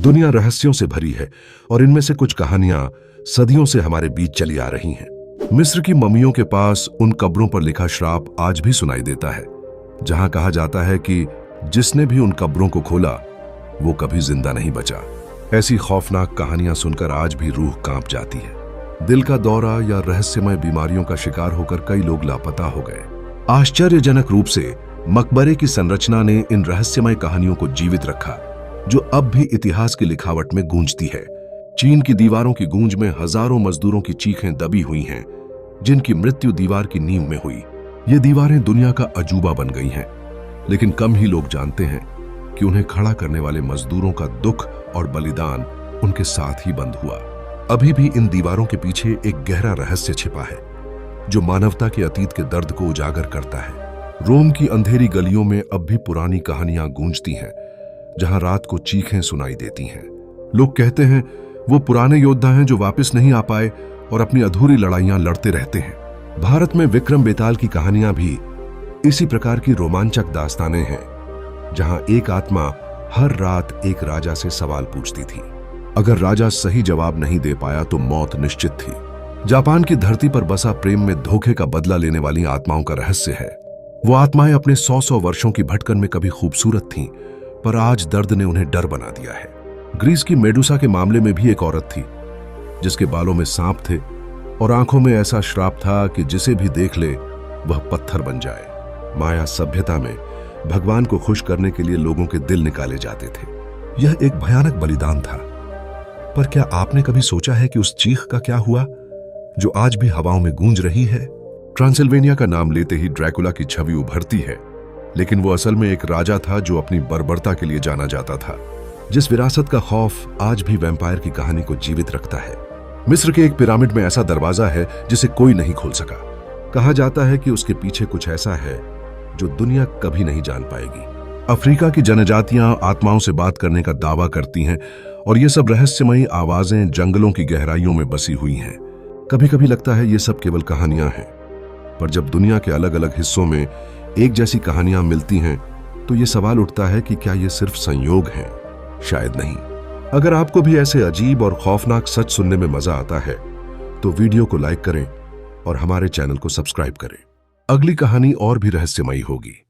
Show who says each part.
Speaker 1: दुनिया रहस्यों से भरी है और इनमें से कुछ कहानियां सदियों से हमारे बीच चली आ रही हैं। मिस्र की मम्मियों के पास उन कब्रों पर लिखा श्राप आज भी सुनाई देता है, जहां कहा जाता है कि जिसने भी उन कब्रों को खोला वो कभी जिंदा नहीं बचा। ऐसी खौफनाक कहानियां सुनकर आज भी रूह कांप जाती है। दिल का दौरा या रहस्यमय बीमारियों का शिकार होकर कई लोग लापता हो गए। आश्चर्यजनक रूप से मकबरे की संरचना ने इन रहस्यमय कहानियों को जीवित रखा, जो अब भी इतिहास की लिखावट में गूंजती है। चीन की दीवारों की गूंज में हजारों मजदूरों की चीखें दबी हुई हैं, जिनकी मृत्यु दीवार की नींव में हुई। ये दीवारें दुनिया का अजूबा बन गई हैं, लेकिन कम ही लोग जानते हैं कि उन्हें खड़ा करने वाले मजदूरों का दुख और बलिदान उनके साथ ही बंद हुआ। अभी भी इन दीवारों के पीछे एक गहरा रहस्य छिपा है, जो मानवता के अतीत के दर्द को उजागर करता है। रोम की अंधेरी गलियों में अब भी पुरानी कहानियां गूंजती हैं, जहां रात को चीखें सुनाई देती हैं। लोग कहते हैं वो पुराने योद्धा हैं जो वापस नहीं आ पाए और अपनी अधूरी लड़ाइयां लड़ते रहते हैं। भारत में विक्रम बेताल की कहानियां भी इसी प्रकार की रोमांचक दास्तानें हैं, जहां एक आत्मा हर रात एक राजा से सवाल पूछती थी। अगर राजा सही जवाब नहीं दे पाया तो मौत निश्चित थी। जापान की धरती पर बसा प्रेम में धोखे का बदला लेने वाली आत्माओं का रहस्य है। वो आत्माएं अपने 100 वर्षों की भटकन में कभी खूबसूरत थीं, पर आज दर्द ने उन्हें डर बना दिया है। ग्रीस की मेडुसा के मामले में भी एक औरत थी, जिसके बालों में सांप थे और आंखों में ऐसा श्राप था कि जिसे भी देख ले वह पत्थर बन जाए। माया सभ्यता में भगवान को खुश करने के लिए लोगों के दिल निकाले जाते थे। यह एक भयानक बलिदान था, पर क्या आपने कभी सोचा है कि उस चीख का क्या हुआ जो आज भी हवाओं में गूंज रही है? ट्रांसिल्वेनिया का नाम लेते ही ड्रैकुला की छवि उभरती है, लेकिन वो असल में एक राजा था जो अपनी बर्बरता के लिए जाना जाता था, जिस विरासत का खौफ आज भी वैम्पायर की कहानी को जीवित रखता है। मिस्र के एक पिरामिड में ऐसा दरवाजा है जिसे कोई नहीं खोल सका। कहा जाता है कि उसके पीछे कुछ ऐसा है जो दुनिया कभी नहीं जान पाएगी। अफ्रीका की जनजातियां आत्माओं से बात करने का दावा करती हैं, और ये सब रहस्यमयी आवाजें जंगलों की गहराइयों में बसी हुई हैं। कभी कभी लगता है ये सब केवल कहानियां हैं, पर जब दुनिया के अलग अलग हिस्सों में एक जैसी कहानियां मिलती हैं, तो ये सवाल उठता है कि क्या ये सिर्फ संयोग है? शायद नहीं। अगर आपको भी ऐसे अजीब और खौफनाक सच सुनने में मजा आता है, तो वीडियो को लाइक करें और हमारे चैनल को सब्सक्राइब करें। अगली कहानी और भी रहस्यमयी होगी।